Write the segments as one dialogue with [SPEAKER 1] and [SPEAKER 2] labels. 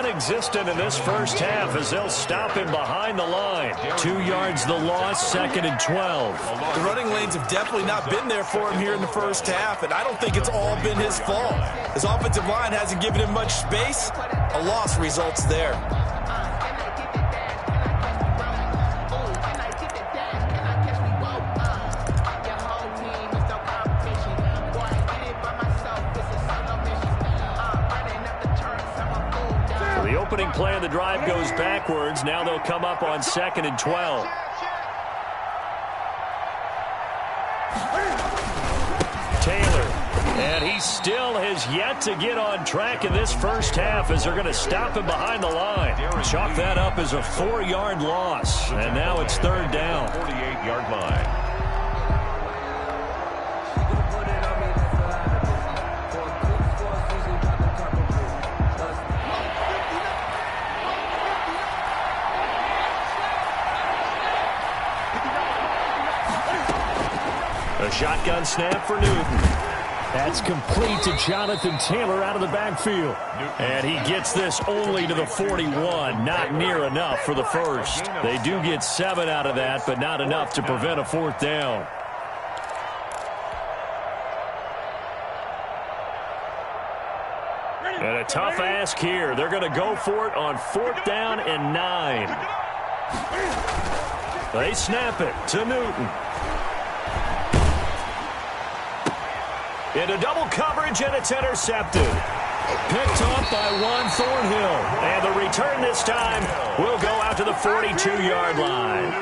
[SPEAKER 1] non-existent in this first half as they'll stop him behind the line. 2 yards the loss, 2nd and 12.
[SPEAKER 2] The running lanes have definitely not been there for him here in the first half, and I don't think it's all been his fault. His offensive line hasn't given him much space. A loss results there.
[SPEAKER 1] The opening play of the drive goes backwards. Now they'll come up on 2nd and 12. Taylor. And he still has yet to get on track in this first half as they're going to stop him behind the line. Chalk that up as a 4-yard loss. And now it's 3rd down.
[SPEAKER 3] 48-yard line.
[SPEAKER 1] A shotgun snap for Newton. That's complete to Jonathan Taylor out of the backfield. And he gets this only to the 41. Not near enough for the first. They do get 7 out of that, but not enough to prevent a 4th down. And a tough ask here. They're going to go for it on 4th down and 9. They snap it to Newton. Into double coverage, and it's intercepted. Picked off by Juan Thornhill. And the return this time will go out to the 42-yard line.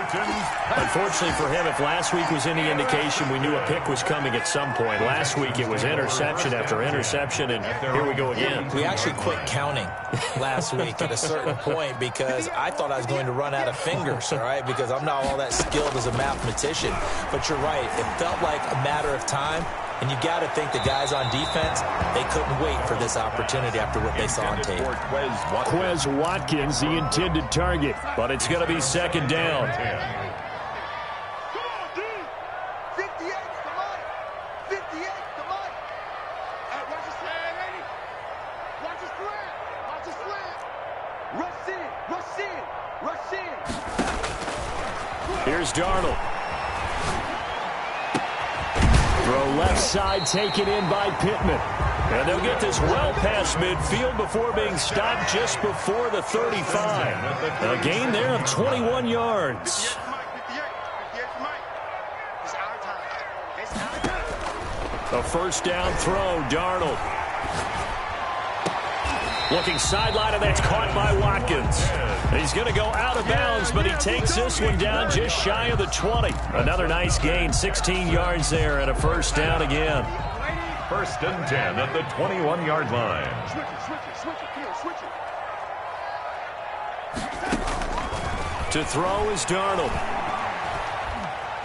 [SPEAKER 1] Unfortunately for him, if last week was any indication, we knew a pick was coming at some point. Last week it was interception after interception, and here we go again.
[SPEAKER 2] We actually quit counting last week at a certain point because I thought I was going to run out of fingers, all right, because I'm not all that skilled as a mathematician. But you're right. It felt like a matter of time. And you got to think the guys on defense, they couldn't wait for this opportunity after what they saw on tape.
[SPEAKER 1] Quez Watkins, the intended target, but it's going to be 2nd down. Here's Darnold. Throw left side taken in by Pittman. And they'll get this well past midfield before being stopped just before the 35. A gain there of 21 yards. A 1st down throw, Darnold. Looking sideline, and that's caught by Watkins. He's going to go out of bounds, but he takes this one down just shy of the 20. Another nice gain, 16 yards there, and a 1st down again.
[SPEAKER 3] 1st and 10 at the 21-yard line.
[SPEAKER 1] To throw is Darnold.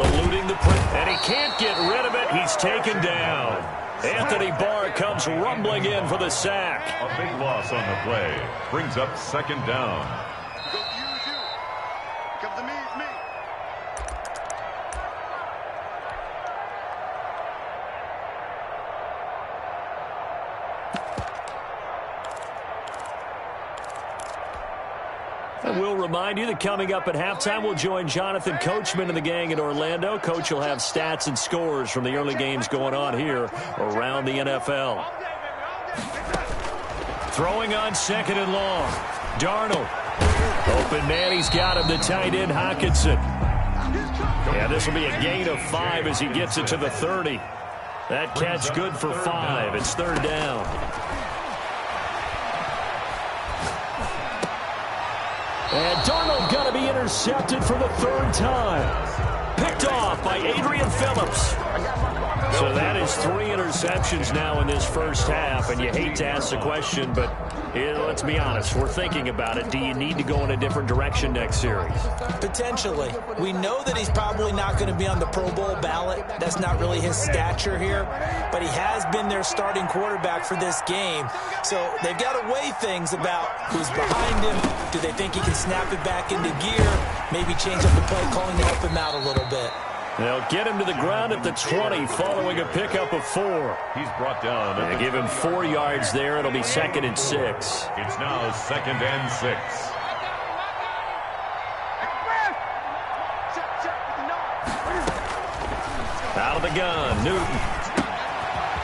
[SPEAKER 1] Eluding the print, and he can't get rid of it. He's taken down. Anthony Barr comes rumbling in for the sack.
[SPEAKER 3] A big loss on the play. Brings up 2nd down.
[SPEAKER 1] And we'll remind you that coming up at halftime, we'll join Jonathan Coachman and the gang in Orlando. Coach will have stats and scores from the early games going on here around the NFL. Throwing on 2nd and long. Darnold. Open man, he's got him, the tight end, Hockenson. Yeah, this will be a gain of 5 as he gets it to the 30. That catch good for 5. It's 3rd down. And Darnold got to be intercepted for the 3rd time. Picked off by Adrian Phillips. So that is 3 interceptions now in this first half, and you hate to ask the question, but let's be honest, we're thinking about it. Do you need to go in a different direction next series?
[SPEAKER 2] Potentially. We know that he's probably not going to be on the Pro Bowl ballot. That's not really his stature here, but he has been their starting quarterback for this game. So they've got to weigh things about who's behind him. Do they think he can snap it back into gear? Maybe change up the play calling to help him out a little bit.
[SPEAKER 1] They'll get him to the ground at the 20 following a pickup of 4.
[SPEAKER 3] He's brought down.
[SPEAKER 1] They give him 4 yards there. It'll be 2nd and 6.
[SPEAKER 3] It's now 2nd and 6.
[SPEAKER 1] Out of the gun, Newton.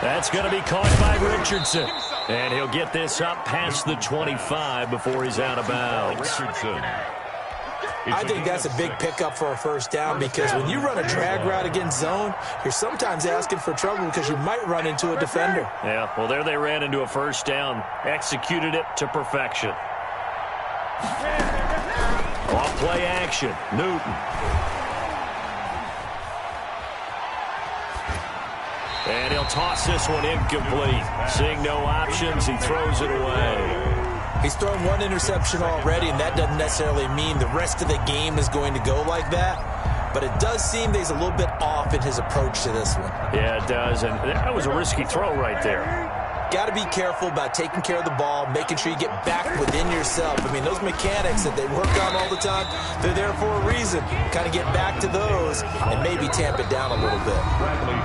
[SPEAKER 1] That's going to be caught by Richardson. And he'll get this up past the 25 before he's out of bounds.
[SPEAKER 3] Richardson.
[SPEAKER 2] I think that's a big pickup for a first down because when you run a drag route against zone, you're sometimes asking for trouble because you might run into a defender.
[SPEAKER 1] Yeah, well, there they ran into a first down. Executed it to perfection. Off play action, Newton. And he'll toss this one incomplete. Seeing no options, he throws it away.
[SPEAKER 2] He's thrown 1 interception already, and that doesn't necessarily mean the rest of the game is going to go like that. But it does seem that he's a little bit off in his approach to this one.
[SPEAKER 1] Yeah, it does, and that was a risky throw right there.
[SPEAKER 2] Got to be careful about taking care of the ball, making sure you get back within yourself. I mean, those mechanics that they work on all the time, they're there for a reason. Kind of get back to those and maybe tamp it down a little bit.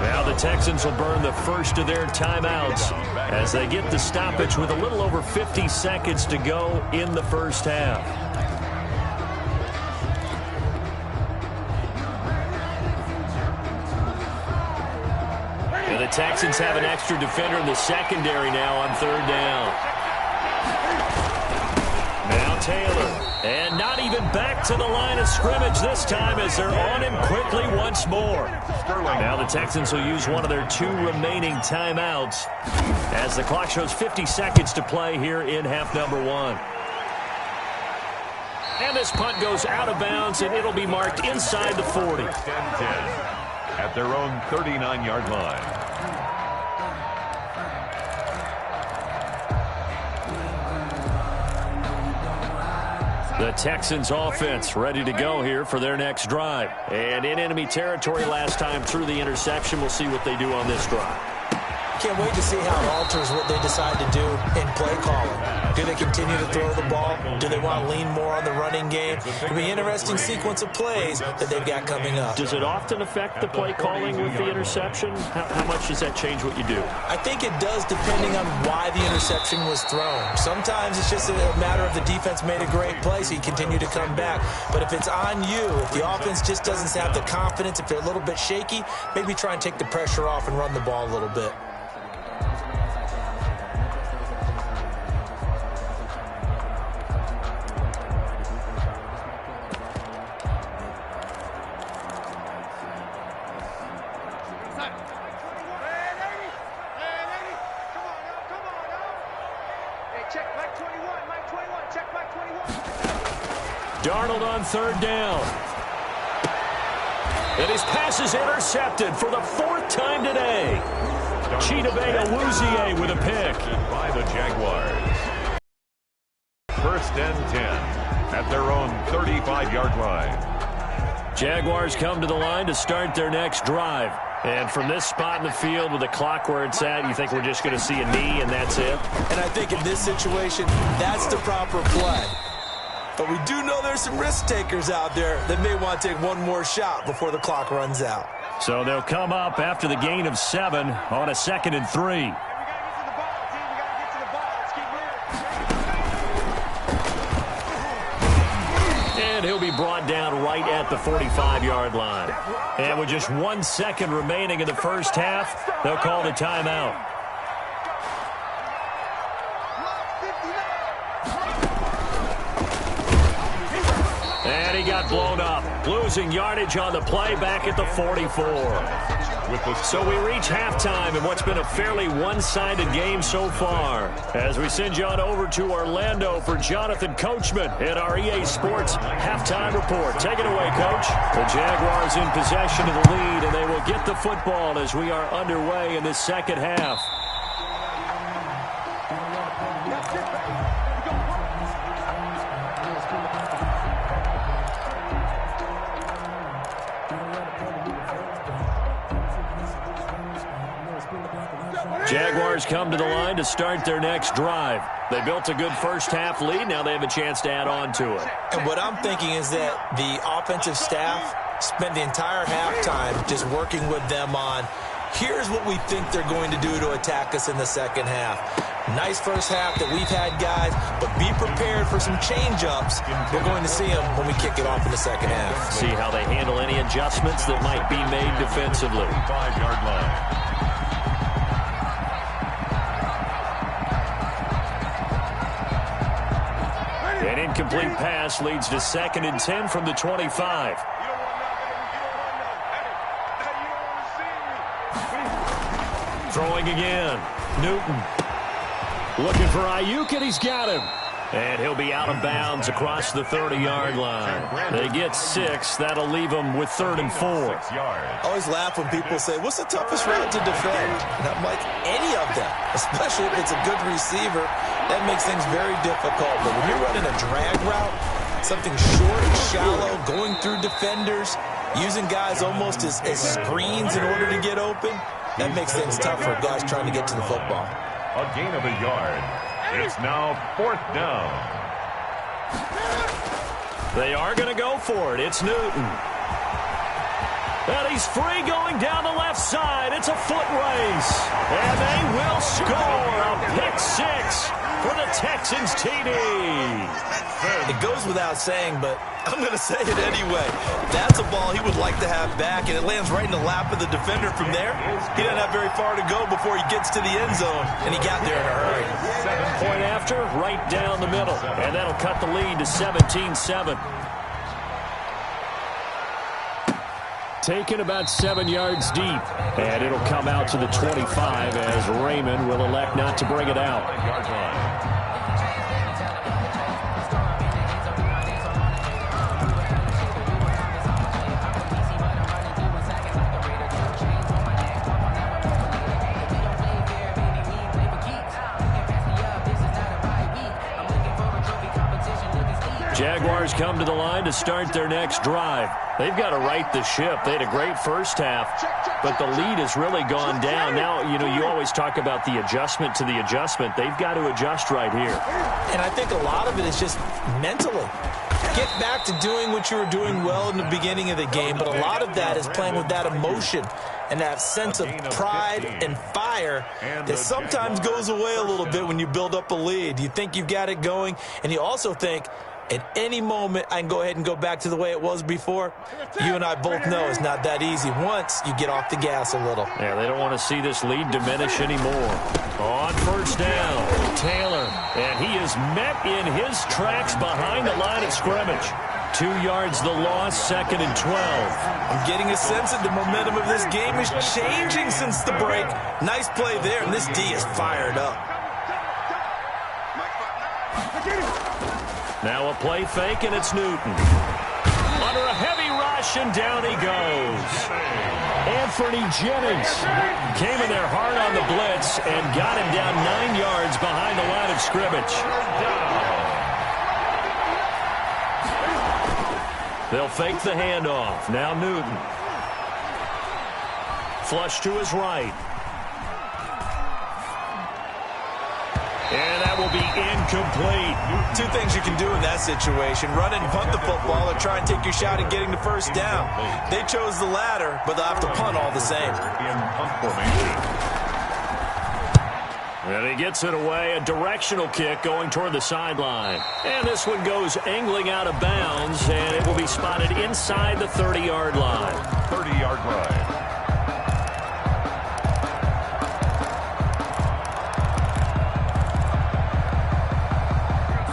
[SPEAKER 1] Now the Texans will burn the first of their timeouts as they get the stoppage with a little over 50 seconds to go in the first half. The Texans have an extra defender in the secondary now on 3rd down. Now Taylor. And not even back to the line of scrimmage this time as they're on him quickly once more. Now the Texans will use one of their 2 remaining timeouts as the clock shows 50 seconds to play here in half number 1. And this punt goes out of bounds, and it'll be marked inside the 40.
[SPEAKER 3] 10 at their own 39-yard line.
[SPEAKER 1] The Texans offense ready to go here for their next drive. And in enemy territory last time through the interception. We'll see what they do on this drive.
[SPEAKER 2] Can't wait to see how it alters what they decide to do in play calling. Do they continue to throw the ball? Do they want to lean more on the running game? It'll be an interesting sequence of plays that they've got coming up.
[SPEAKER 1] Does it often affect the play calling with the interception? How much does that change what you do?
[SPEAKER 2] I think it does depending on why the interception was thrown. Sometimes it's just a matter of the defense made a great play, so you continue to come back. But if it's on you, if the offense just doesn't have the confidence, if they're a little bit shaky, maybe try and take the pressure off and run the ball a little bit.
[SPEAKER 1] Darnold on 3rd down. And his pass is intercepted for the 4th time today. Chidobe Awuzie with a pick.
[SPEAKER 3] By the Jaguars. 1st and 10 at their own 35-yard line.
[SPEAKER 1] Jaguars come to the line to start their next drive. And from this spot in the field with the clock where it's at, you think we're just going to see a knee and that's it?
[SPEAKER 2] And I think in this situation, that's the proper play. But we do know there's some risk takers out there that may want to take one more shot before the clock runs out.
[SPEAKER 1] So they'll come up after the gain of 7 on a 2nd and 3. And he'll be brought down right at the 45-yard line. And with just 1 second remaining in the first half, they'll call the timeout. And he got blown up, losing yardage on the play back at the 44. So we reach halftime in what's been a fairly one-sided game so far. As we send you on over to Orlando for Jonathan Coachman in our EA Sports Halftime Report. Take it away, Coach. The Jaguars in possession of the lead, and they will get the football as we are underway in this second half. Jaguars Jaguars come to the line to start their next drive. They built a good first-half lead. Now they have a chance to add on to it.
[SPEAKER 2] And what I'm thinking is that the offensive staff spent the entire halftime just working with them on, here's what we think they're going to do to attack us in the second half. Nice first half that we've had, guys, but be prepared for some change-ups. We're going to see them when we kick it off in the second half.
[SPEAKER 1] See how they handle any adjustments that might be made defensively.
[SPEAKER 3] 5-yard line.
[SPEAKER 1] An incomplete pass leads to 2nd and 10 from the 25. Throwing again. Newton. Looking for Ayuk, and he's got him. And he'll be out of bounds across the 30-yard line. They get 6. That'll leave them with 3rd and 4.
[SPEAKER 2] I always laugh when people say, what's the toughest route to defend? And I'm like, any of them, especially if it's a good receiver. That makes things very difficult. But when you're running a drag route, something short and shallow, going through defenders, using guys almost as screens in order to get open, that makes things tough for guys trying to get to the football.
[SPEAKER 3] A gain of a yard. It's now 4th down.
[SPEAKER 1] They are going to go for it. It's Newton. And he's free going down the left side. It's a foot race. And they will score a pick 6 for the Texans TD.
[SPEAKER 2] It goes without saying, but I'm going to say it anyway. That's a ball he would like to have back, and it lands right in the lap of the defender from there. He doesn't have very far to go before he gets to the end zone, and he got there in a hurry.
[SPEAKER 1] 7-point after, right down the middle. And that'll cut the lead to 17-7. Taken about 7 yards deep. And it'll come out to the 25 as Raymond will elect not to bring it out. Jaguars come to the line to start their next drive. They've got to right the ship. They had a great first half, but the lead has really gone down. Now, you always talk about the adjustment to the adjustment. They've got to adjust right here.
[SPEAKER 2] And I think a lot of it is just mentally. Get back to doing what you were doing well in the beginning of the game, but a lot of that is playing with that emotion and that sense of pride and fire that sometimes goes away a little bit when you build up a lead. You think you've got it going, and you also think, at any moment, I can go ahead and go back to the way it was before. You and I both know it's not that easy once you get off the gas a little.
[SPEAKER 1] Yeah, they don't want to see this lead diminish anymore. On first down, Taylor. And he is met in his tracks behind the line of scrimmage. 2 yards the loss, 2nd and 12.
[SPEAKER 2] I'm getting a sense that the momentum of this game is changing since the break. Nice play there, and this D is fired up.
[SPEAKER 1] Now a play fake, and it's Newton. Under a heavy rush, and down he goes. Anthony Jennings came in there hard on the blitz and got him down 9 yards behind the line of scrimmage. They'll fake the handoff. Now Newton. Flush to his right. And that will be incomplete.
[SPEAKER 2] 2 things you can do in that situation. Run and punt the football or try and take your shot at getting the first down. They chose the latter, but they'll have to punt all the same.
[SPEAKER 1] And he gets it away. A directional kick going toward the sideline. And this one goes angling out of bounds, and it will be spotted inside the 30-yard line.
[SPEAKER 3] 30-yard line.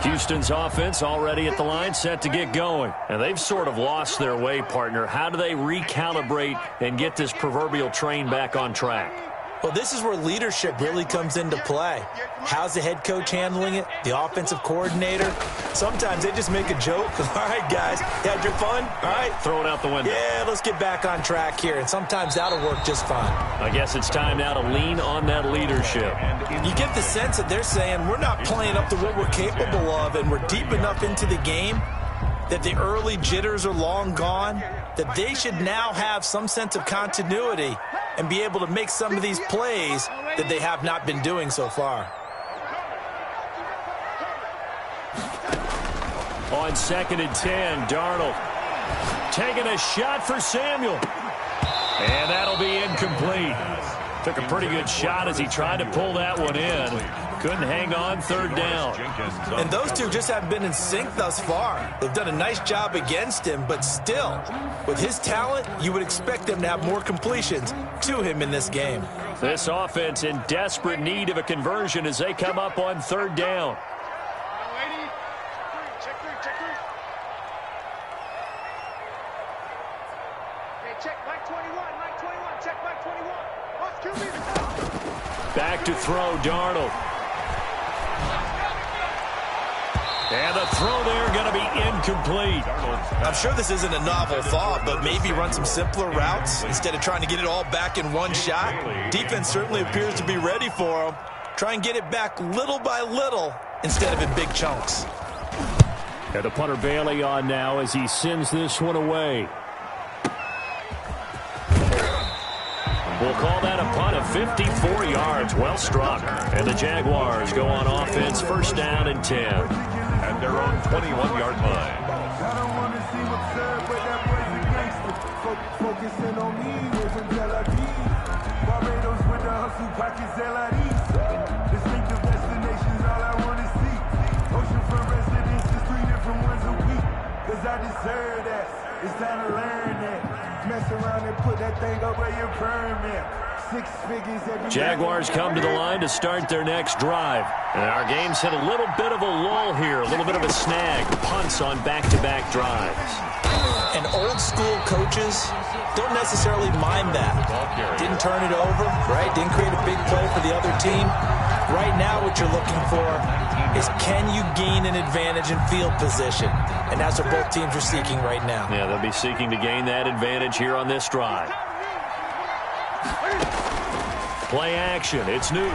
[SPEAKER 1] Houston's offense already at the line, set to get going. And they've sort of lost their way, partner. How do they recalibrate and get this proverbial train back on track?
[SPEAKER 2] Well, this is where leadership really comes into play. How's the head coach handling it? The offensive coordinator? Sometimes they just make a joke. All right, guys, you had your fun? All right.
[SPEAKER 1] Throw it out the window.
[SPEAKER 2] Yeah, let's get back on track here. And sometimes that'll work just fine.
[SPEAKER 1] I guess it's time now to lean on that leadership.
[SPEAKER 2] You get the sense that they're saying we're not playing up to what we're capable of, and we're deep enough into the game that the early jitters are long gone, that they should now have some sense of continuity and be able to make some of these plays that they have not been doing so far.
[SPEAKER 1] On 2nd and 10, Darnold taking a shot for Samuel. And that'll be incomplete. Took a pretty good shot as he tried to pull that one in. Couldn't hang on 3rd down.
[SPEAKER 2] And those two just haven't been in sync thus far. They've done a nice job against him, but still, with his talent, you would expect them to have more completions to him in this game.
[SPEAKER 1] This offense in desperate need of a conversion as they come up on 3rd down. Back to throw, Darnold. And the throw there going to be incomplete.
[SPEAKER 2] I'm sure this isn't a novel thought, but maybe run some simpler routes instead of trying to get it all back in one shot. Defense certainly appears to be ready for him. Try and get it back little by little instead of in big chunks.
[SPEAKER 1] And the punter Bailey on now as he sends this one away. We'll call that a punt of 54 yards. Well struck. And the Jaguars go on offense, 1st down and 10.
[SPEAKER 3] At their own 21-yard line.
[SPEAKER 4] I don't want to seem absurd, but that boy's a gangster. Focusing on me wasn't Tel Aviv. Barbados with the hustle pockets LIDs. Distinctive destinations, all I want to see. Oceanfront residences, 3 different ones a week. Cause I deserve that. It's time to learn that. Mess around and put that thing up where your permit. 6 figures every
[SPEAKER 1] Jaguars come to the line to start their next drive. And our game's hit a little bit of a lull here, a little bit of a snag. Punts on back-to-back drives.
[SPEAKER 2] And old school coaches don't necessarily mind that. Didn't turn it over, right? Didn't create a big play for the other team. Right now what you're looking for is can you gain an advantage in field position? And that's what both teams are seeking right now.
[SPEAKER 1] Yeah, they'll be seeking to gain that advantage here on this drive. Play action. It's Newton.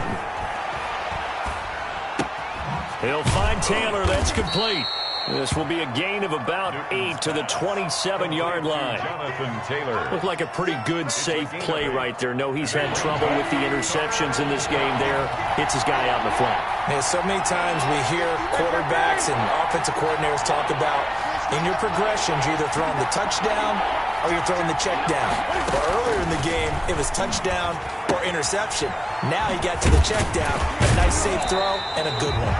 [SPEAKER 1] He'll find Taylor. That's complete. This will be a gain of about 8 to the 27-yard line.
[SPEAKER 3] Jonathan Taylor.
[SPEAKER 1] Looked like a pretty good, safe play right there. No, he's had trouble with the interceptions in this game there. Hits his guy out in the flat.
[SPEAKER 2] Yeah, so many times we hear quarterbacks and offensive coordinators talk about in your progressions, you're either throwing the touchdown or you're throwing the check down. But earlier in the game, it was touchdown or interception. Now he got to the check down, a nice safe throw, and a good one.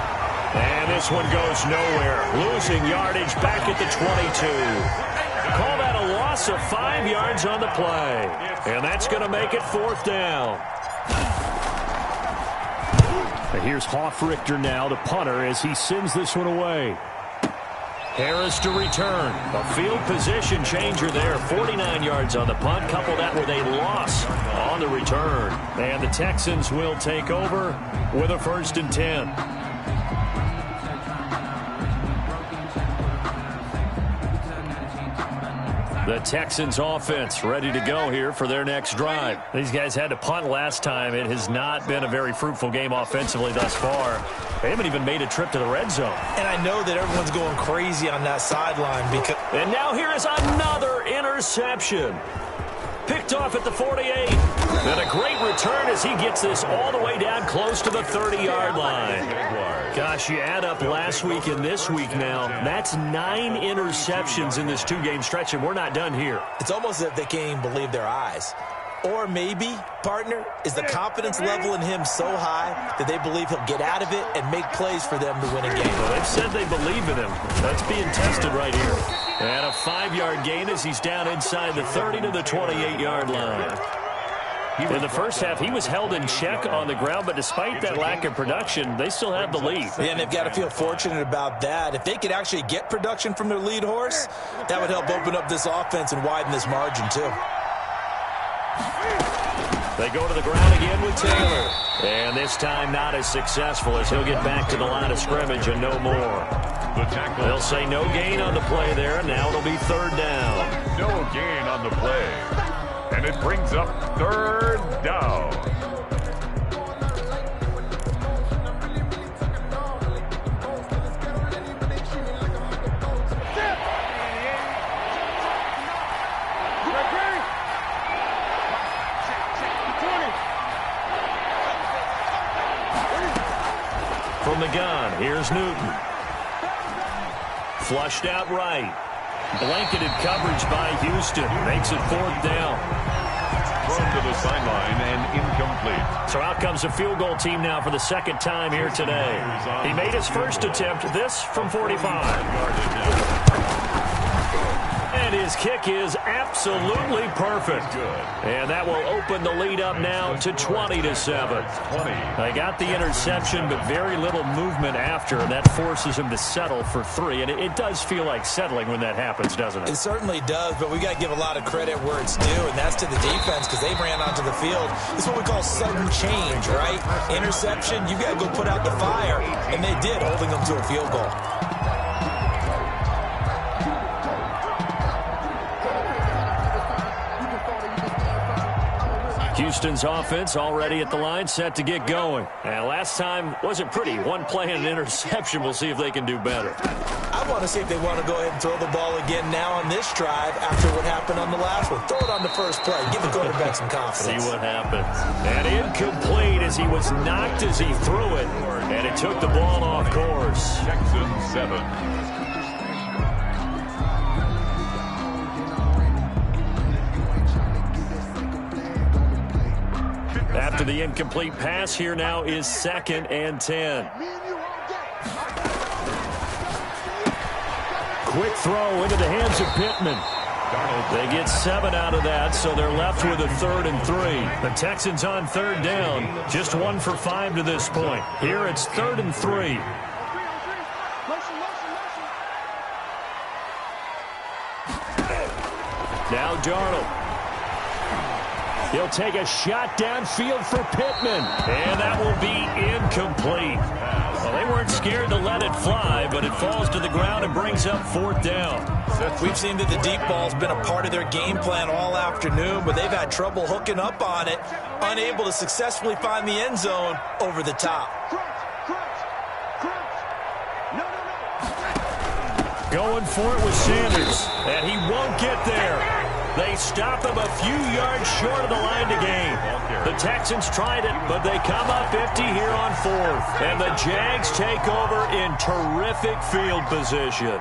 [SPEAKER 1] And this one goes nowhere. Losing yardage back at the 22. Call that a loss of 5 yards on the play. And that's going to make it 4th down. And here's Hoffrichter now, the punter, as he sends this one away. Harris to return. A field position changer there. 49 yards on the punt. Couple that with a loss on the return. And the Texans will take over with a 1st and 10. The Texans offense ready to go here for their next drive. These guys had to punt last time. It has not been a very fruitful game offensively thus far. They haven't even made a trip to the red zone.
[SPEAKER 2] And I know that everyone's going crazy on that sideline because...
[SPEAKER 1] And now here is another interception. Picked off at the 48. And a great return as he gets this all the way down close to the 30-yard line. Gosh, you add up last week and this week now. That's 9 interceptions in this 2-game stretch, and we're not done here.
[SPEAKER 2] It's almost as if they can't even believe their eyes. Or maybe, partner, is the confidence level in him so high that they believe he'll get out of it and make plays for them to win a game.
[SPEAKER 1] Well, they've said they believe in him. That's being tested right here. And a 5-yard gain as he's down inside the 30 to the 28-yard line. In the first half, he was held in check on the ground, but despite that lack of production, they still have the lead.
[SPEAKER 2] Yeah, and they've got to feel fortunate about that. If they could actually get production from their lead horse, that would help open up this offense and widen this margin, too.
[SPEAKER 1] They go to the ground again with Taylor. And this time not as successful as he'll get back to the line of scrimmage and no more. They'll say no gain on the play there, and now it'll be 3rd down.
[SPEAKER 3] No gain on the play. And it brings up 3rd down.
[SPEAKER 1] Here's Newton. Flushed out right. Blanketed coverage by Houston. Makes it 4th down.
[SPEAKER 3] Thrown to the sideline and incomplete.
[SPEAKER 1] So out comes the field goal team now for the second time here today. He made his first attempt, this from 45. And his kick is absolutely perfect. And that will open the lead up now to 20-7. They got the interception, but very little movement after, and that forces him to settle for 3. And it does feel like settling when that happens, doesn't it?
[SPEAKER 2] It certainly does, but we got to give a lot of credit where it's due, and that's to the defense because they ran onto the field. It's what we call sudden change, right? Interception, you got to go put out the fire, and they did, holding them to a field goal.
[SPEAKER 1] Houston's offense already at the line, set to get going. And last time wasn't pretty. One play and an interception. We'll see if they can do better.
[SPEAKER 2] I want to see if they want to go ahead and throw the ball again now on this drive after what happened on the last one. Throw it on the first play. Give the quarterback some confidence.
[SPEAKER 1] See what happens. And incomplete as he was knocked as he threw it. And it took the ball off course.
[SPEAKER 3] Texans 7.
[SPEAKER 1] After the incomplete pass, here now is 2nd and 10. Quick throw into the hands of Pittman. They get 7 out of that, so they're left with a 3rd and 3. The Texans on 3rd down, just 1 for 5 to this point. Here it's 3rd and 3. Now Darnold. He'll take a shot downfield for Pittman. And that will be incomplete. Well, they weren't scared to let it fly, but it falls to the ground and brings up 4th down.
[SPEAKER 2] We've seen that the deep ball's been a part of their game plan all afternoon, but they've had trouble hooking up on it, unable to successfully find the end zone over the top.
[SPEAKER 1] Going for it with Sanders, and he won't get there. They stop him a few yards short of the line to gain. The Texans tried it, but they come up empty here on 4th. And the Jags take over in terrific field position.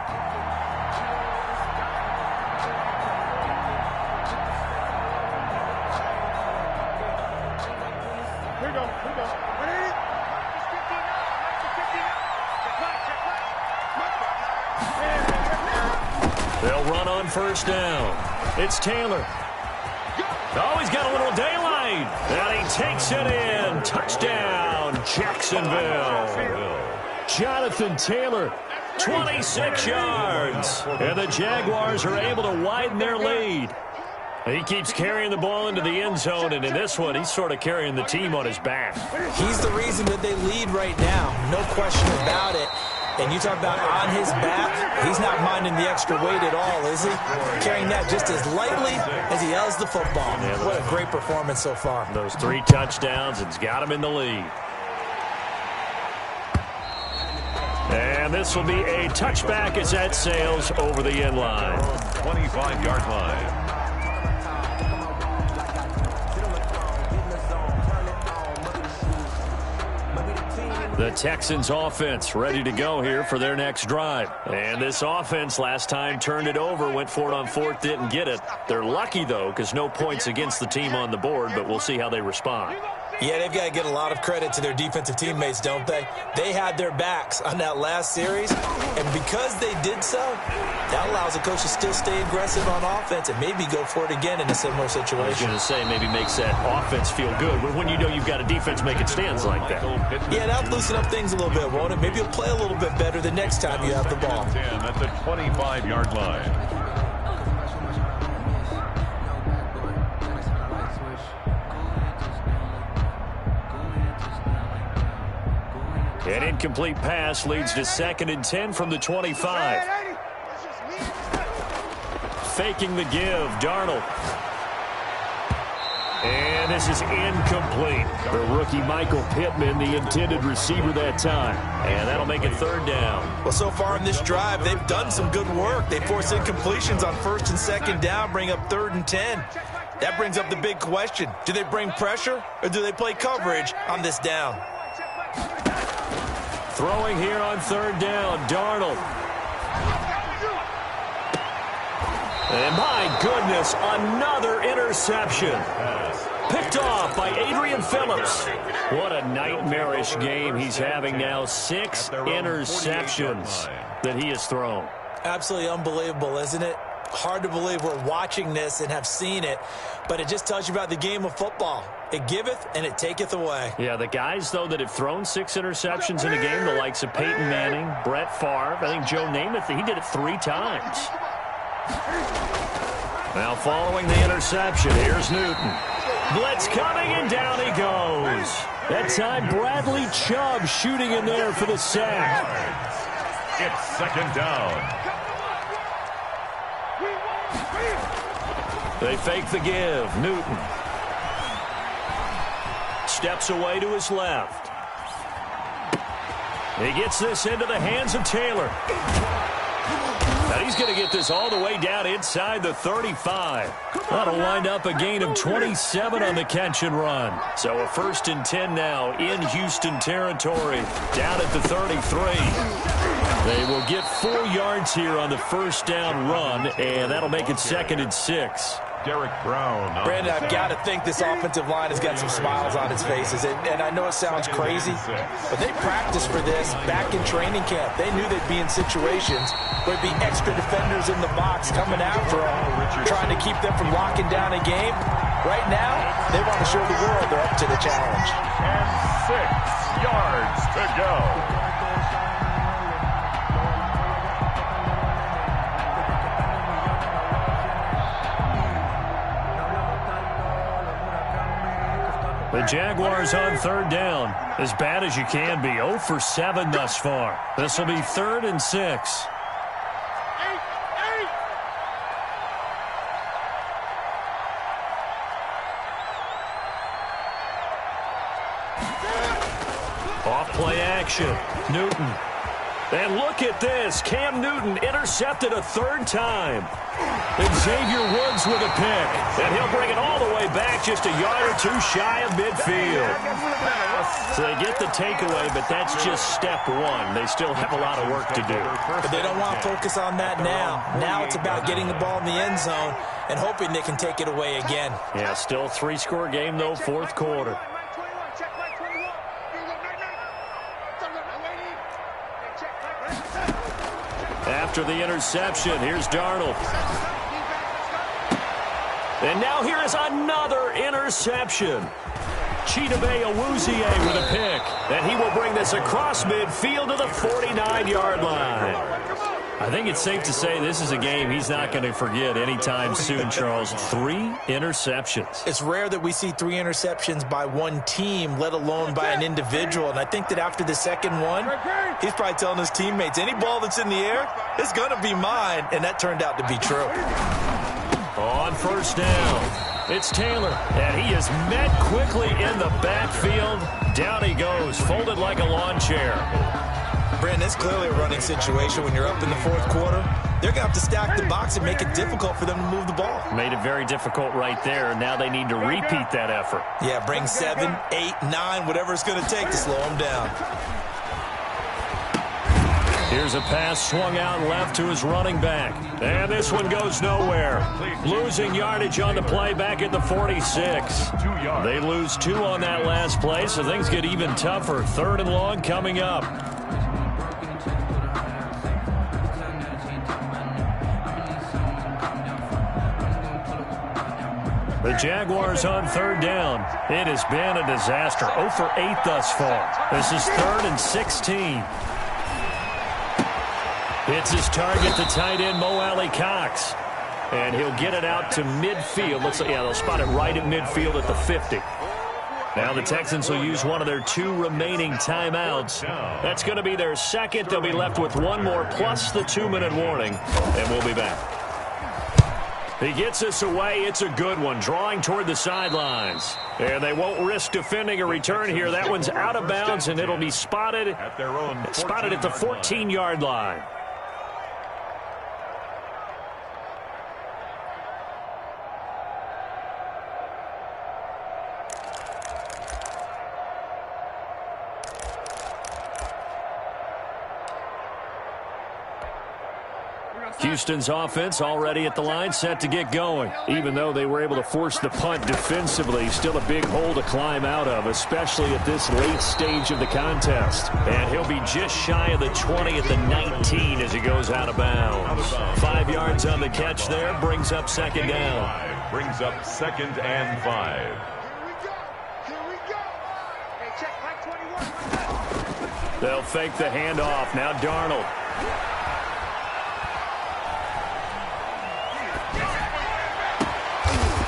[SPEAKER 1] They'll run on 1st down. It's Taylor. Oh, he's got a little daylight. And he takes it in. Touchdown, Jacksonville. Jonathan Taylor, 26 yards. And the Jaguars are able to widen their lead. He keeps carrying the ball into the end zone, and in this one, he's sort of carrying the team on his back.
[SPEAKER 2] He's the reason that they lead right now. No question about it. And you talk about on his back, he's not minding the extra weight at all, is he? Carrying that just as lightly as he has the football. What a great performance so far.
[SPEAKER 1] Those 3 touchdowns, it's got him in the lead. And this will be a touchback as that sails over the end line.
[SPEAKER 3] 25-yard line.
[SPEAKER 1] The Texans offense ready to go here for their next drive. And this offense last time turned it over, went for it on 4th, didn't get it. They're lucky, though, because no points against the team on the board, but we'll see how they respond.
[SPEAKER 2] Yeah, they've got to get a lot of credit to their defensive teammates, don't they? They had their backs on that last series, and because they did so, that allows the coach to still stay aggressive on offense and maybe go for it again in a similar situation.
[SPEAKER 1] I was going to say maybe makes that offense feel good, but when you know you've got a defense making stands like that.
[SPEAKER 2] Yeah, that'll loosen up things a little bit, won't it? Maybe you'll play a little bit better the next time you have the ball.
[SPEAKER 3] 10 at the 25-yard line.
[SPEAKER 1] An incomplete pass leads to 2nd and 10 from the 25. Faking the give, Darnold. And this is incomplete. The rookie Michael Pittman, the intended receiver that time. And that'll make it 3rd down.
[SPEAKER 2] Well, so far in this drive, they've done some good work. They force incompletions on 1st and 2nd down, bring up 3rd and 10. That brings up the big question. Do they bring pressure or do they play coverage on this down?
[SPEAKER 1] Throwing here on third down, Darnold. And my goodness, another interception. Picked off by Adrian Phillips. What a nightmarish game he's having now. 6 interceptions that he has thrown.
[SPEAKER 2] Absolutely unbelievable, isn't it? Hard to believe we're watching this and have seen it, but it just tells you about the game of football. It giveth and it taketh away.
[SPEAKER 1] Yeah, the guys, though, that have thrown 6 interceptions in a game, the likes of Peyton Manning, Brett Favre, I think Joe Namath, he did it 3 times. Now following the interception, here's Newton. Blitz coming, and down he goes. That time, Bradley Chubb shooting in there for the sack.
[SPEAKER 3] It's second down.
[SPEAKER 1] They fake the give. Newton steps away to his left. He gets this into the hands of Taylor. Now he's going to get this all the way down inside the 35. That'll wind up a gain of 27 on the catch and run. So a 1st and 10 now in Houston territory, down at the 33. They will get 4 yards here on the first down run, and that'll make it 2nd and 6.
[SPEAKER 3] Derek Brown.
[SPEAKER 2] Brandon, I've got to think this offensive line has got some smiles on its faces. And I know it sounds crazy, but they practiced for this back in training camp. They knew they'd be in situations where there'd be extra defenders in the box coming after them, trying to keep them from locking down a game. Right now, they want to show the world they're up to the challenge.
[SPEAKER 3] And 6 yards to go.
[SPEAKER 1] The Jaguars on third down, as bad as you can be. 0 for 7 thus far. This will be 3rd and 6. Off play action. Newton. And look at this. Cam Newton intercepted a 3rd time. And Xavier Woods with a pick. And he'll bring it all the way back just a yard or 2 shy of midfield. So they get the takeaway, but that's just step 1. They still have a lot of work to do.
[SPEAKER 2] But they don't want to focus on that now. Now it's about getting the ball in the end zone and hoping they can take it away again.
[SPEAKER 1] Yeah, still 3-score game, though, 4th quarter. After the interception, here's Darnold. And now here is another interception. Chidobe Awuzie with a pick. And he will bring this across midfield to the 49-yard line. I think it's safe to say this is a game he's not going to forget anytime soon, Charles. 3 interceptions.
[SPEAKER 2] It's rare that we see 3 interceptions by one team, let alone by an individual. And I think that after the second one, he's probably telling his teammates, any ball that's in the air, it's going to be mine. And that turned out to be true.
[SPEAKER 1] On first down, it's Taylor. And he is met quickly in the backfield. Down he goes, folded like a lawn chair.
[SPEAKER 2] Brandon, it's clearly a running situation when you're up in the 4th quarter. They're going to have to stack the box and make it difficult for them to move the ball.
[SPEAKER 1] Made it very difficult right there. Now they need to repeat that effort.
[SPEAKER 2] Yeah, bring 7, 8, 9, whatever it's going to take to slow them down.
[SPEAKER 1] Here's a pass swung out left to his running back. And this one goes nowhere. Losing yardage on the play back at the 46. They lose 2 on that last play, so things get even tougher. 3rd and long coming up. The Jaguars on third down. It has been a disaster. 0 for 8 thus far. This is 3rd and 16. Hits his target, the tight end, Mo Alley Cox. And he'll get it out to midfield. They'll spot it right at midfield at the 50. Now the Texans will use one of their 2 remaining timeouts. That's going to be their second. They'll be left with 1 more plus the 2-minute warning. And we'll be back. He gets us away. It's a good one. Drawing toward the sidelines. And they won't risk defending a return here. That one's out of bounds, and it'll be spotted at the 14-yard line. Houston's offense already at the line, set to get going. Even though they were able to force the punt defensively, still a big hole to climb out of, especially at this late stage of the contest. And he'll be just shy of the 20 at the 19 as he goes out of bounds. 5 yards on the catch there, brings up second down.
[SPEAKER 3] Brings up 2nd and 5.
[SPEAKER 1] They'll fake the handoff. Now Darnold.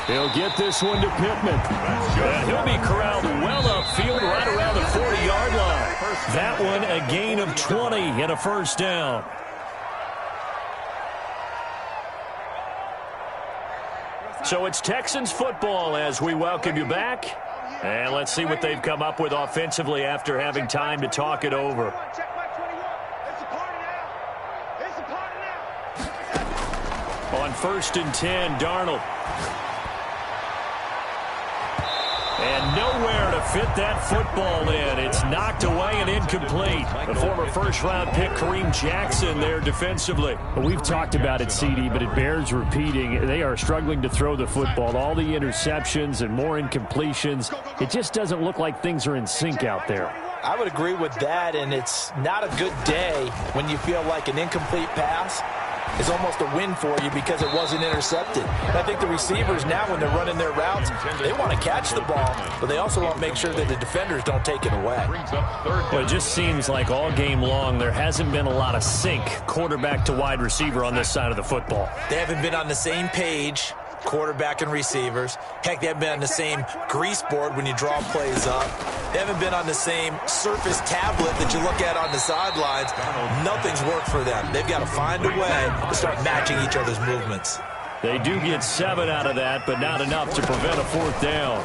[SPEAKER 1] He'll get this one to Pittman. And he'll be corralled well upfield right around the 40-yard line. That one a gain of 20 and a first down. So it's Texans football as we welcome you back. And let's see what they've come up with offensively after having time to talk it over. On 1st and 10, Darnold. And nowhere to fit that football in. It's knocked away and incomplete. The former first-round pick, Kareem Jackson, there defensively.
[SPEAKER 5] Well, we've talked about it, CD, but it bears repeating. They are struggling to throw the football. All the interceptions and more incompletions. It just doesn't look like things are in sync out there.
[SPEAKER 2] I would agree with that, and it's not a good day when you feel like an incomplete pass is almost a win for you because it wasn't intercepted. And I think the receivers now, when they're running their routes, they want to catch the ball, but they also want to make sure that the defenders don't take it away.
[SPEAKER 1] Well, it just seems like all game long there hasn't been a lot of sync quarterback to wide receiver on this side of the football.
[SPEAKER 2] They haven't been on the same page, quarterback and receivers. Heck, they haven't been on the same grease board when you draw plays up. They haven't been on the same Surface tablet that you look at on the sidelines. Nothing's worked for them. They've got to find a way to start matching each other's movements.
[SPEAKER 1] They do get 7 out of that, but not enough to prevent a 4th down.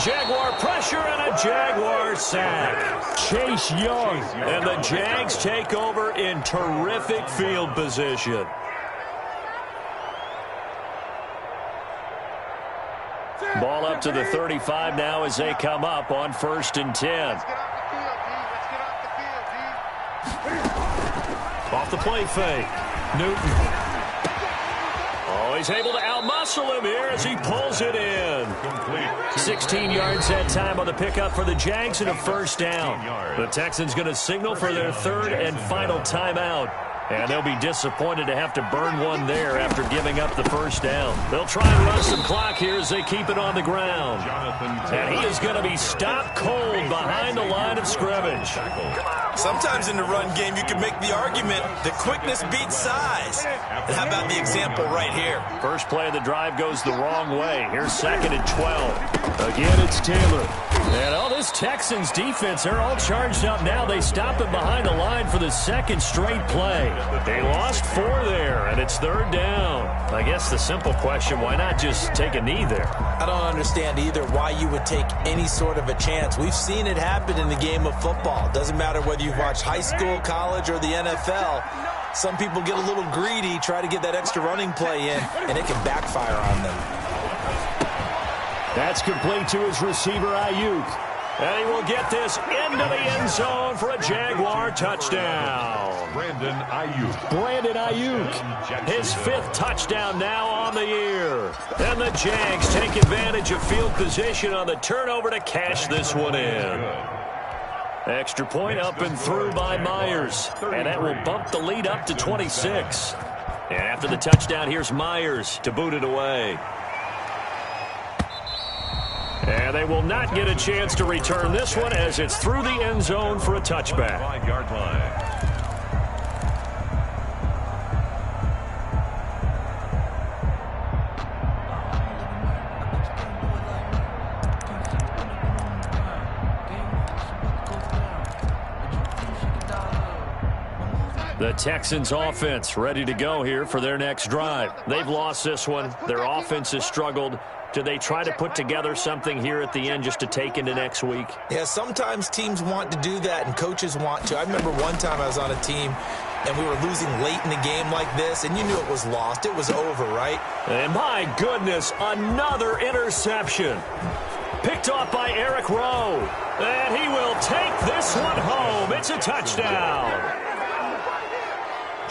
[SPEAKER 1] Jaguar pressure and a Jaguar sack. Chase Young. And the Jags take over in terrific field position. Ball up to the 35 now as they come up on 1st and 10. Off the play fake. Newton. Oh, he's able to outmuscle him here as he pulls it in. 16 yards that time on the pickup for the Jags and a first down. The Texans going to signal for their 3rd and final timeout. And they'll be disappointed to have to burn one there after giving up the first down. They'll try and run some clock here as they keep it on the ground. And he is going to be stopped cold behind the line of scrimmage.
[SPEAKER 2] Sometimes in the run game, you can make the argument that quickness beats size. And how about the example right here?
[SPEAKER 1] First play of the drive goes the wrong way. Here's 2nd and 12. Again, it's Taylor. And all this Texans defense, they're all charged up now. They stop him behind the line for the 2nd straight play. They lost 4 there, and it's 3rd down. I guess the simple question, why not just take a knee there?
[SPEAKER 2] I don't understand either why you would take any sort of a chance. We've seen it happen in the game of football. It doesn't matter whether you've watched high school, college, or the NFL. Some people get a little greedy, try to get that extra running play in, and it can backfire on them.
[SPEAKER 1] That's complete to his receiver, Ayuk. And he will get this into the end zone for a Jaguar touchdown.
[SPEAKER 3] Brandon
[SPEAKER 1] Ayuk. His 5th touchdown now on the year. And the Jags take advantage of field position on the turnover to cash this one in. Extra point up and through by Myers. And that will bump the lead up to 26. And after the touchdown, here's Myers to boot it away. And they will not get a chance to return this one as it's through the end zone for a touchback.
[SPEAKER 3] 5-yard line.
[SPEAKER 1] The Texans offense ready to go here for their next drive. They've lost this one. Their offense has struggled. Do they try to put together something here at the end just to take into next week?
[SPEAKER 2] Yeah, sometimes teams want to do that and coaches want to. I remember one time I was on a team and we were losing late in the game like this, and you knew it was lost. It was over, right?
[SPEAKER 1] And my goodness, another interception. Picked off by Eric Rowe. And he will take this one home. It's a touchdown.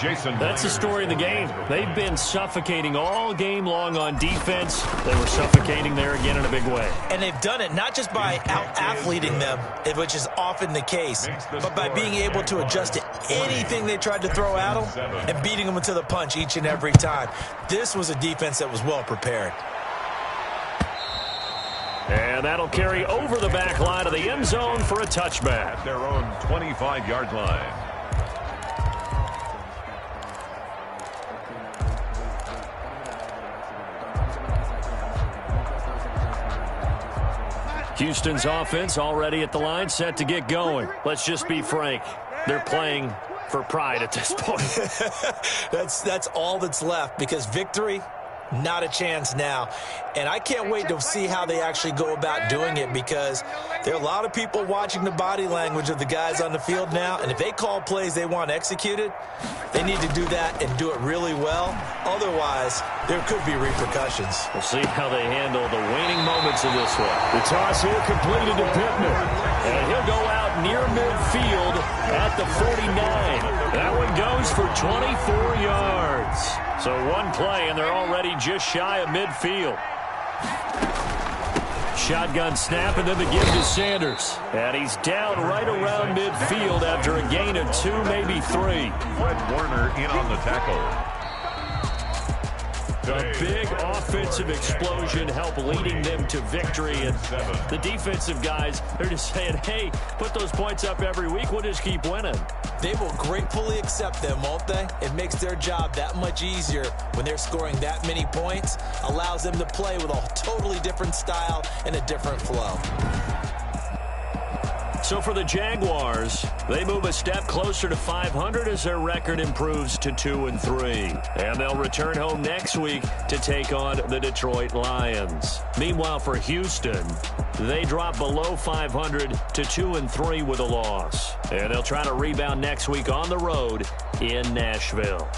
[SPEAKER 5] That's the story of the game. They've been suffocating all game long on defense. They were suffocating there again in a big way.
[SPEAKER 2] And they've done it not just by out-athleting them, which is often the case, but by being able to adjust to anything they tried to throw at them and beating them to the punch each and every time. This was a defense that was well prepared.
[SPEAKER 5] And that'll carry over the back line of the end zone for a touchback.
[SPEAKER 3] At their own 25-yard line.
[SPEAKER 5] Houston's offense already at the line, set to get going. Let's just be frank. They're playing for pride at this point.
[SPEAKER 2] That's all that's left, because victory, not a chance now. And I can't wait to see how they actually go about doing it, because there are a lot of people watching the body language of the guys on the field now, and if they call plays they want executed, they need to do that and do it really well. Otherwise, there could be repercussions.
[SPEAKER 5] We'll see how they handle the waning moments of this one. The toss here completed to Pittman. And he'll go out near midfield at the 49. That one goes for 24 yards. So one play, and they're already just shy of midfield. Shotgun snap, and then the give to Sanders. And he's down right around midfield after a gain of 2, maybe 3.
[SPEAKER 3] Fred Warner in on the tackle.
[SPEAKER 5] A big offensive explosion helped leading them to victory. And the defensive guys, they're just saying, hey, put those points up every week. We'll just keep winning.
[SPEAKER 2] They will gratefully accept them, won't they? It makes their job that much easier when they're scoring that many points. Allows them to play with a totally different style and a different flow.
[SPEAKER 5] So for the Jaguars, they move a step closer to 500 as their record improves to 2-3. And they'll return home next week to take on the Detroit Lions. Meanwhile, for Houston, they drop below 500 to 2-3 with a loss. And they'll try to rebound next week on the road in Nashville.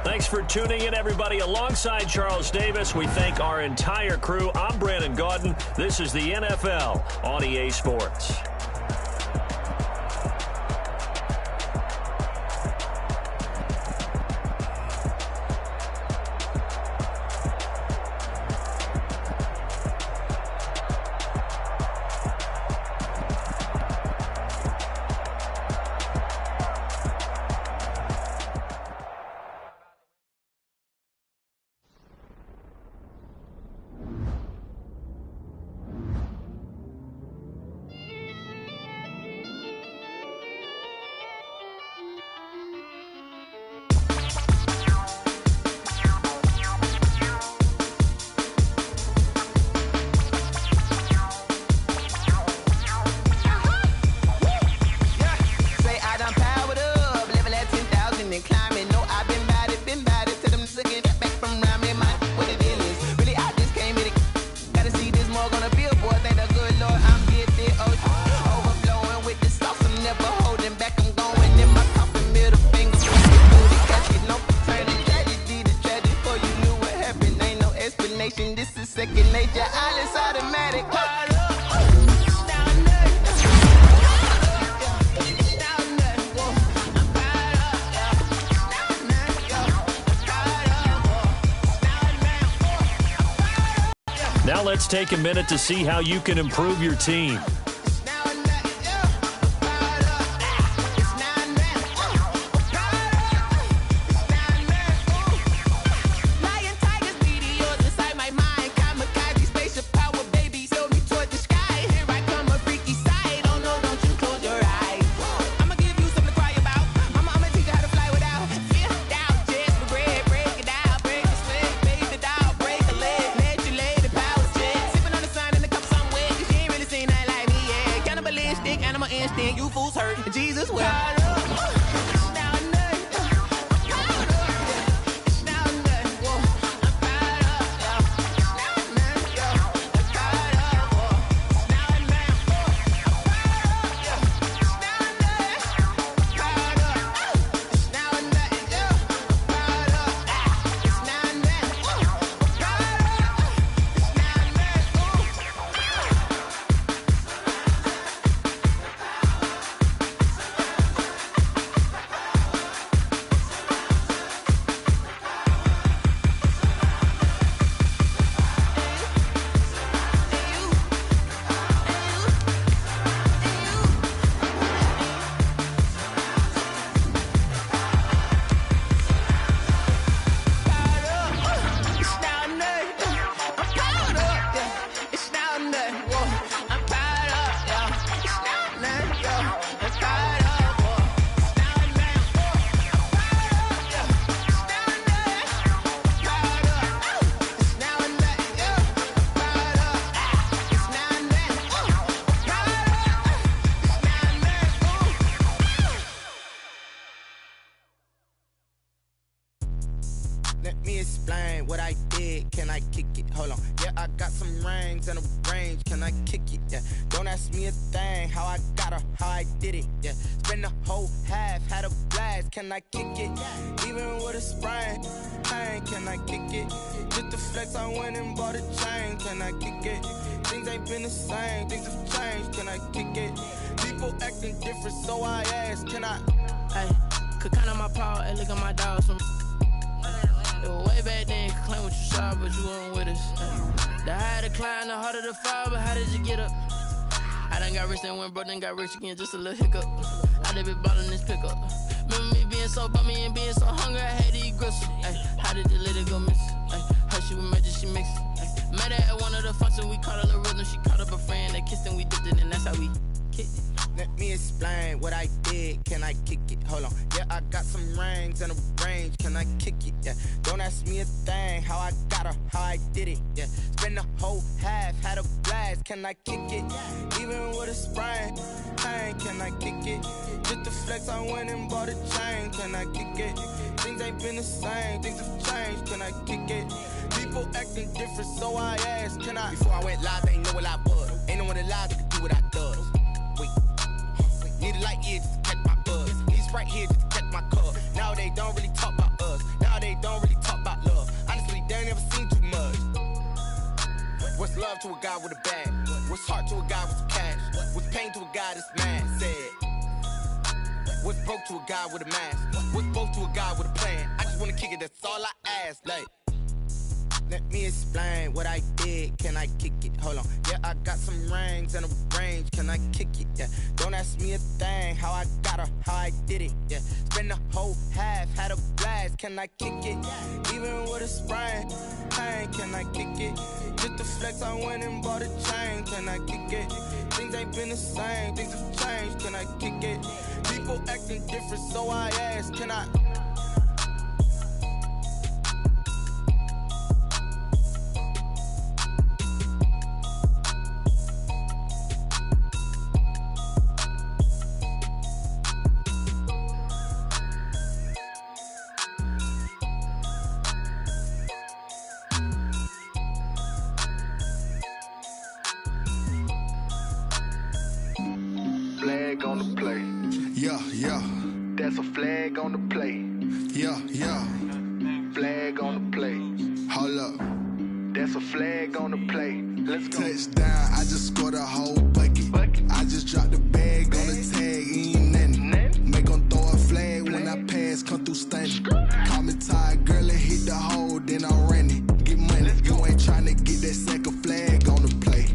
[SPEAKER 5] Thanks for tuning in, everybody. Alongside Charles Davis, we thank our entire crew. I'm Brandon Gaudin. This is the NFL on EA Sports. Now let's take a minute to see how you can improve your team.
[SPEAKER 6] Let me explain what I did. Can I kick it? Hold on. Yeah, I got some rings and a range. Can I kick it? Yeah. Don't ask me a thing. How I got her, how I did it. Yeah. Spend the whole half, had a blast. Can I kick it? Even with a sprain. Pain. Can I kick it? Just the flex, I went and bought a chain. Can I kick it? Things ain't been the same. Things have changed. Can I kick it? People acting different, so I ask. Can I?
[SPEAKER 7] Hey, could count on my power and look at my dogs from. Way back then, could claim what you saw, but you weren't with us. The higher the climb, the harder the fall, but how did you get up? I done got rich and went broke, then got rich again, just a little hiccup. I done been ballin' this pickup. Remember me being so bummy and being so hungry, I had to eat gristle. How did the lady go miss? Her she with magic, she mixed. Met her at one of the functions, we caught her the rhythm. She caught up a friend, they kissed and we dipped it, and that's how we kicked it.
[SPEAKER 6] Let me explain what I did. Can I kick it? Hold on. Yeah, I got some rings and a range. Can I kick it? Yeah. Don't ask me a thing. How I got her, how I did it. Yeah. Spend the whole half, had a blast. Can I kick it? Even with a sprain. Pain. Can I kick it? Just the flex, I went and bought a chain. Can I kick it? Things ain't been the same. Things have changed. Can I kick it? People acting different, so I ask. Can I? Before I went live, they ain't know what I was. Ain't no one alive that could do what I does. Wait. Need a light here just to catch my buzz. He's right here just to catch my cup. Now they don't really talk about us. Now they don't really talk about love. Honestly, they ain't never seen too much. What's love to a guy with a bag? What's heart to a guy with some cash? What's pain to a guy that's mad? Said. What's broke to a guy with a mask? What's both to a guy with a plan? I just wanna kick it, that's all I ask. Like, let me explain what I did. Can I kick it? Hold on. Yeah, I got some rings and a range. Can I kick it? Yeah. Don't ask me a thing. How I got her, how I did it. Yeah. Spend the whole half, had a blast. Can I kick it? Even with a sprain. Pain. Can I kick it? Just the flex, I went and bought a chain. Can I kick it? Things ain't been the same. Things have changed. Can I kick it? People acting different, so I ask. Can I?
[SPEAKER 8] On the play. Yeah, yeah. That's a flag on the play. Yeah, yeah. Flag on the play. Hold up. That's a flag on the play. Let's go. Touchdown, I just scored a whole bucket. I just dropped the bag on the tag, ain't nothing. Make them throw a flag when I pass, come through stunning. Call me tired, girl, and hit the hole, then I'm running. Get money, you ain't tryna get that second flag on the play.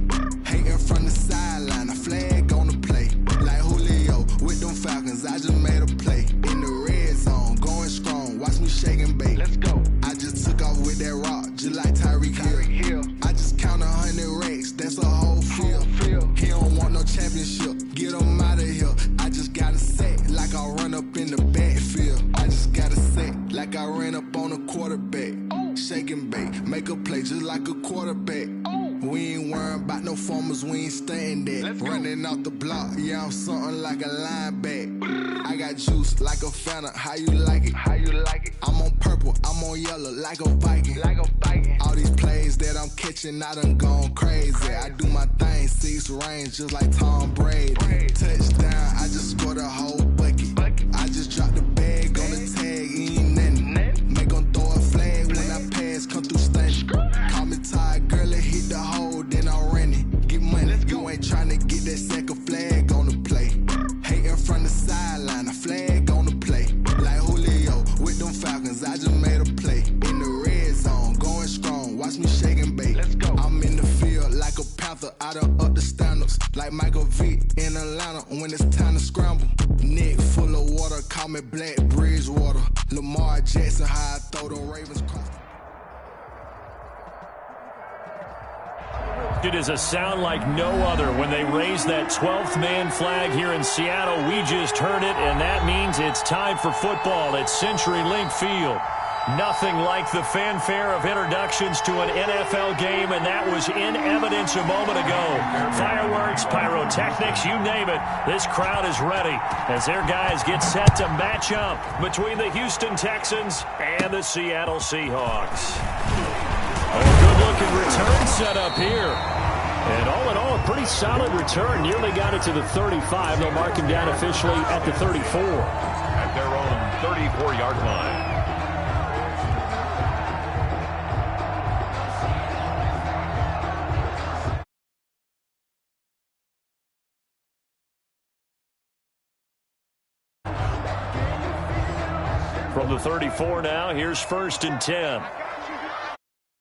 [SPEAKER 8] Hating from the sideline, a flag on the play. Like Julio with them Falcons, I just made a play. In the red zone, going strong, watch me shake and bake. Let's go. I just took off with that rock, just like Tyreek Hill. I just count 100 racks, that's a whole field. He don't want no championship, get him out of here. I just got a set, like I run up in the backfield. I just got a set, like I ran up on a quarterback. Shake and bake, make a play just like a quarterback. We ain't worrying about no formers, we ain't staying there. Running off the block, yeah, I'm something like a lineback. I got juice like a Fanta, how you like it? How you like it? I'm on purple, I'm on yellow, like a Viking. Like a Viking. All these plays that I'm catching, I done gone crazy. I do my thing, 6 range, just like Tom Brady. Touchdown, I just scored a whole bucket. I just dropped the bag on the tag, ain't nothing. Make them throw a flag when I pass, come through stunning. Call me tired, girl, and hit the hole, then I'm running. Get money, you ain't tryna get that second flag on the play. Hating from the sideline, a flag on the play. Like Julio with them Falcons, I just made a play. In the red zone, going strong, watch me shake and bake. Let's go. I'm in the field like a Panther, I done up the standards. Like Michael Vick in Atlanta when it's time to scramble. Neck full of water, call me Black Bridgewater. Lamar Jackson, how I throw them Ravens cross.
[SPEAKER 5] It is a sound like no other when they raise that 12th man flag here in Seattle. We just heard it, and that means it's time for football at CenturyLink Field. Nothing like the fanfare of introductions to an NFL game, and that was in evidence a moment ago. Fireworks, pyrotechnics, you name it. This crowd is ready as their guys get set to match up between the Houston Texans and the Seattle Seahawks. A good-looking return set up here. And all in all, a pretty solid return. Nearly got it to the 35. They'll mark him down officially at the 34.
[SPEAKER 3] At their own 34-yard line.
[SPEAKER 5] From the 34 now, here's 1st and 10.